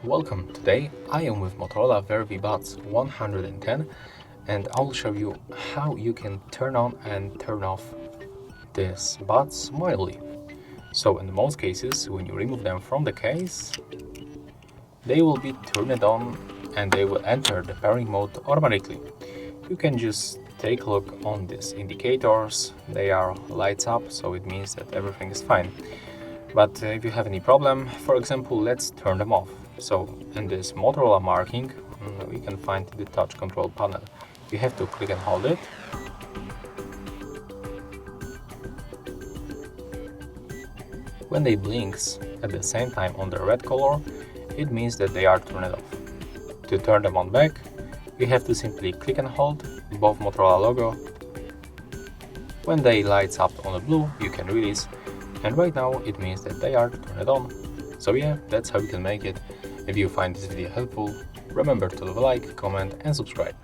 Welcome, today I am with Motorola Vervebuds 110 and I'll show you how you can turn on and turn off these buds manually. So in most cases, when you remove them from the case, they will be turned on and they will enter the pairing mode automatically. You can just take a look on these indicators. They are lights up, so it means that everything is fine. But if you have any problem, for example, let's turn them off. So in this Motorola marking, we can find the touch control panel. You have to click and hold it. When they blinks at the same time on the red color, it means that they are turned off. To turn them on back, you have to simply click and hold above Motorola logo. When they lights up on the blue, you can release, and right now it means that they are turned on. So yeah, that's how you can make it. If you find this video helpful, remember to leave a like, comment and subscribe.